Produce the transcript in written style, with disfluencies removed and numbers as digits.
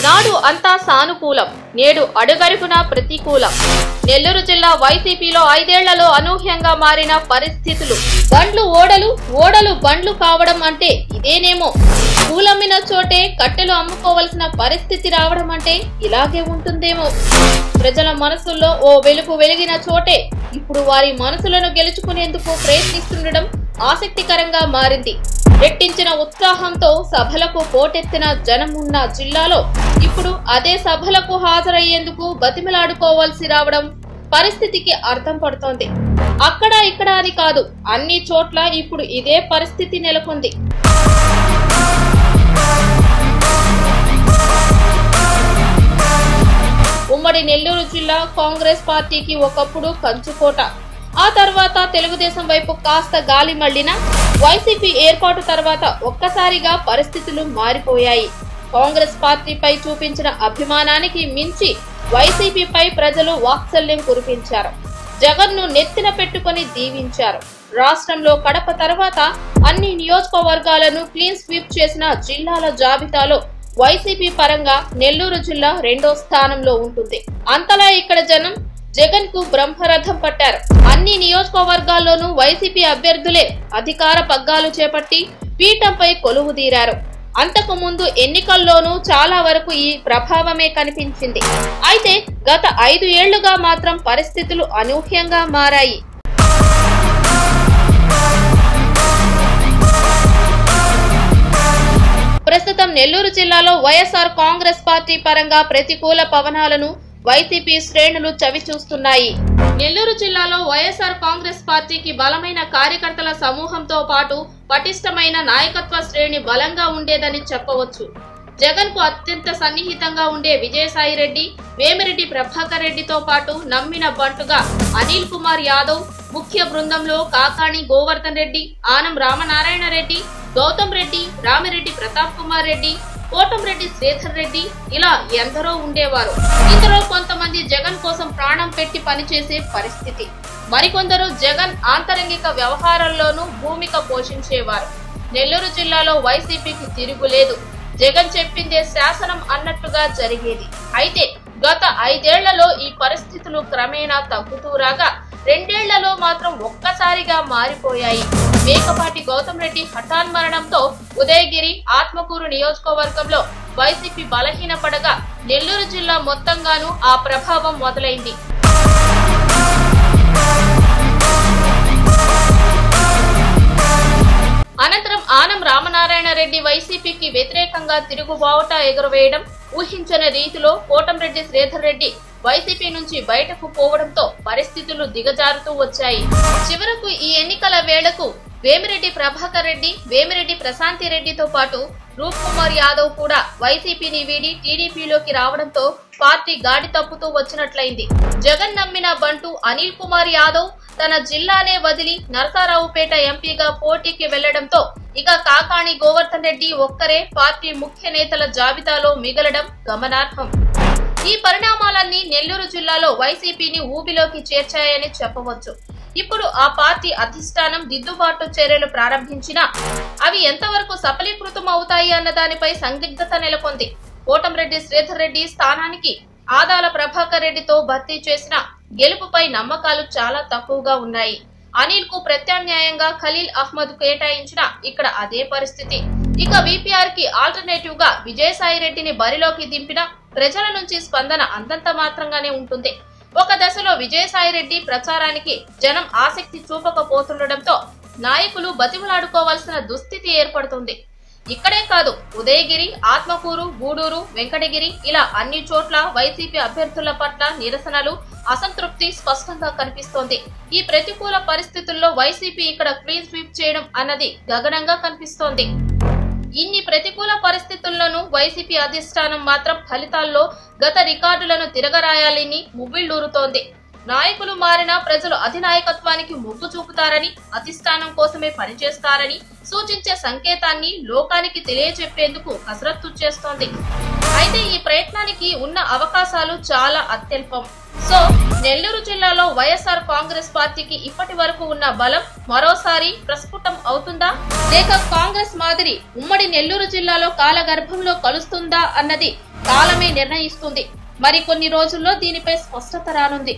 నాడు అంతా సానుకూలం, నేడు అడుగడుగునా ప్రతికూలం. నెల్లూరు జిల్లా వైసీపీలో 5 ఏళ్లలో అనూహ్యంగా మారిన పరిస్థితులు. బండ్లు ఓడలు, ఓడలు బండ్లు కావడం అంటే ఇదేనేమో. పూలమ్మిన చోటే కట్టెలు అమ్ముకోవలసిన పరిస్థితి రావడం అంటే ఇలాగే ఉంటుందేమో. ప్రజల మనసుల్లో ఓ వెలుగు వెలిగిన చోటే ఇప్పుడు వారి మనసులను గెలుచుకునేందుకు ప్రయత్నిస్తుండడం ఆసక్తికరంగా మారింది. రెట్టించిన ఉత్సాహంతో సభలకు పోటెత్తిన జనం ఉన్న జిల్లాలో ఇప్పుడు అదే సభలకు హాజరయ్యేందుకు బతిమిలాడుకోవాల్సి రావడం పరిస్థితికి అర్థం పడుతోంది. అక్కడ ఇక్కడ అని కాదు, అన్ని చోట్ల ఇప్పుడు ఇదే పరిస్థితి నెలకొంది. ఉమ్మడి నెల్లూరు జిల్లా కాంగ్రెస్ పార్టీకి ఒకప్పుడు కంచుకోట. ఆ తర్వాత తెలుగుదేశం వైపు కాస్త గాలి మళ్లిన వైసీపీ ఏర్పాటు తర్వాత ఒక్కసారిగా పరిస్థితులు మారిపోయాయి. కాంగ్రెస్ పార్టీపై చూపించిన అభిమానానికి మించి వైసీపీపై ప్రజలు వాత్సల్యం కురిపించారు. జగన్ను నెత్తిన పెట్టుకుని దీవించారు. రాష్ట్రంలో కడప తర్వాత అన్ని నియోజకవర్గాలను క్లీన్ స్వీప్ చేసిన జిల్లాల జాబితాలో వైసీపీ పరంగా నెల్లూరు జిల్లా 2వ స్థానంలో ఉంటుంది. అంతలా ఇక్కడ జనం జగన్ కు బ్రహ్మరథం పట్టారు. అన్ని నియోజకవర్గాల్లోనూ వైసీపీ అభ్యర్థులే అధికార పగ్గాలు చేపట్టి పీఠంపై కొలువుదీరారు. అంతకు ముందు ఎన్నికల్లోనూ చాలా వరకు ఈ ప్రభావమే కనిపించింది. అయితే గత 5 ఏళ్లుగా మాత్రం పరిస్థితులు అనూహ్యంగా మారాయి. ప్రస్తుతం నెల్లూరు జిల్లాలో వైఎస్ఆర్ కాంగ్రెస్ పార్టీ పరంగా ప్రతికూల పవనాలను వైసీపీ శ్రేణులు చవి చూస్తున్నాయి. నెల్లూరు జిల్లాలో వైఎస్ఆర్ కాంగ్రెస్ పార్టీకి బలమైన కార్యకర్తల సమూహంతో పాటు పటిష్టమైన నాయకత్వ శ్రేణి బలంగా ఉండేదని చెప్పవచ్చు. జగన్ కు అత్యంత సన్నిహితంగా ఉండే విజయసాయిరెడ్డి, వేమిరెడ్డి ప్రభాకర్ రెడ్డితో పాటు నమ్మిన బంటుగా అనిల్ కుమార్ యాదవ్, ముఖ్య బృందంలో కాకాణి గోవర్ధన్ రెడ్డి, ఆనం రామనారాయణ రెడ్డి, గౌతమ్ రెడ్డి, రామిరెడ్డి ప్రతాప్ కుమార్ రెడ్డి, కోటంరెడ్డి శ్రీధర్ రెడ్డి ఇలా ఎందరో ఉండేవారు. ఇందులో కొంతమంది జగన్ కోసం ప్రాణం పెట్టి పనిచేసే పరిస్థితి, మరికొందరు జగన్ ఆంతరంగిక వ్యవహారాల్లోనూ భూమిక పోషించేవారు. నెల్లూరు జిల్లాలో వైసీపీకి తిరుగులేదు. జగన్ చెప్పిందే శాసనం అన్నట్టుగా జరిగేది. అయితే గత 5 ఏళ్లలో ఈ పరిస్థితులు క్రమేణా తగ్గుతూ రాగా 2 ఏళ్లలో మాత్రం ఒక్కసారిగా మారిపోయాయి. మేకపాటి గౌతమ్ రెడ్డి హఠాన్ మరణంతో ఉదయగిరి, ఆత్మకూరు నియోజకవర్గంలో వైసీపీ బలహీనపడగా నెల్లూరు జిల్లా మొత్తంగానూ ఆ ప్రభావం మొదలైంది. అనంతరం ఆనం రామనారాయణ రెడ్డి వైసీపీకి వ్యతిరేకంగా తిరుగుబావుట ఎగురవేయడం, ఊహించని రీతిలో కోటంరెడ్డి శ్రీధర్ రెడ్డి వైసీపీ నుంచి బయటకు పోవడంతో పరిస్థితులు దిగజారుతూ వచ్చాయి. చివరకు ఈ ఎన్నికల వేళకు వేమిరెడ్డి ప్రభాకర్ రెడ్డి, వేమిరెడ్డి ప్రశాంతి రెడ్డితో పాటు రూప్ కుమార్ యాదవ్ కూడా వైసీపీని వీడి టీడీపీలోకి రావడంతో పార్టీ గాడి తప్పుతూ వచ్చినట్లయింది. జగన్ నమ్మిన బంటు అనిల్ కుమార్ యాదవ్ తన జిల్లానే వదిలి నరసరావుపేట ఎంపీగా పోటీకి వెళ్లడంతో ఇక కాకాణి గోవర్ధన్ రెడ్డి ఒక్కరే పార్టీ ముఖ్య నేతల జాబితాలో మిగలడం గమనార్హం. ఈ పరిణామాలన్నీ నెల్లూరు జిల్లాలో వైసీపీని ఊబిలోకి చేర్చాయని చెప్పవచ్చు. ఇప్పుడు ఆ పార్టీ అధిష్టానం దిద్దుబాటు చర్యలు ప్రారంభించినా అవి ఎంతవరకు సఫలీకృతం అవుతాయి అన్న దానిపై సందిగ్ధత నెలకొంది. కోటంరెడ్డి శ్రీధర్ రెడ్డి స్థానానికి ఆదాల ప్రభాకర్ రెడ్డితో భర్తీ చేసిన గెలుపుపై నమ్మకాలు చాలా తక్కువగా ఉన్నాయి. అనిల్ కు ప్రత్యామ్నాయంగా ఖలీల్ అహ్మద్ కేటాయించిన ఇక్కడ అదే పరిస్థితి. ఇక వీపీఆర్ కి ఆల్టర్నేటివ్ గా విజయసాయి రెడ్డిని బరిలోకి దింపిన ప్రజల నుంచి స్పందన అంతంత మాత్రంగానే ఉంటుంది. ఒక దశలో విజయసాయి రెడ్డి ప్రచారానికి జనం ఆసక్తి చూపకపోతుండటంతో నాయకులు బతిమలాడుకోవాల్సిన దుస్థితి ఏర్పడుతుంది. ఇక్కడే కాదు, ఉదయగిరి, ఆత్మకూరు, గూడూరు, వెంకటగిరి ఇలా అన్ని చోట్ల వైసీపీ అభ్యర్థుల పట్ల నిరసనలు, అసంతృప్తి స్పష్టంగా కనిపిస్తోంది. ఈ ప్రతికూల పరిస్థితుల్లో వైసీపీ ఇక్కడ క్లీన్ స్వీప్ చేయడం అన్నది గగనంగా కనిపిస్తోంది. ఇన్ని ప్రతికూల పరిస్థితుల్లోనూ వైసీపీ అధిష్టానం మాత్రం ఫలితాల్లో గత రికార్డులను తిరగరాయాలని మువ్విళ్లూరుతోంది. నాయకులు మారినా ప్రజలు అధినాయకత్వానికి మొగ్గు చూపుతారని, అధిష్టానం కోసమే పనిచేస్తారని సూచించే సంకేతాన్ని లోకానికి తెలియజెప్పేందుకు కసరత్తు చేస్తోంది. అయితే ఈ ప్రయత్నానికి ఉన్న అవకాశాలు చాలా అత్యల్పం. సో నెల్లూరు జిల్లాలో వైఎస్ఆర్ కాంగ్రెస్ పార్టీకి ఇప్పటి వరకు ఉన్న బలం మరోసారి ప్రస్ఫుటం అవుతుందా, లేక కాంగ్రెస్ మాదిరి ఉమ్మడి నెల్లూరు జిల్లాలో కాలగర్భంలో కలుస్తుందా అన్నది కాలమే నిర్ణయిస్తుంది. మరి కొన్ని రోజుల్లో దీనిపై స్పష్టత రానుంది.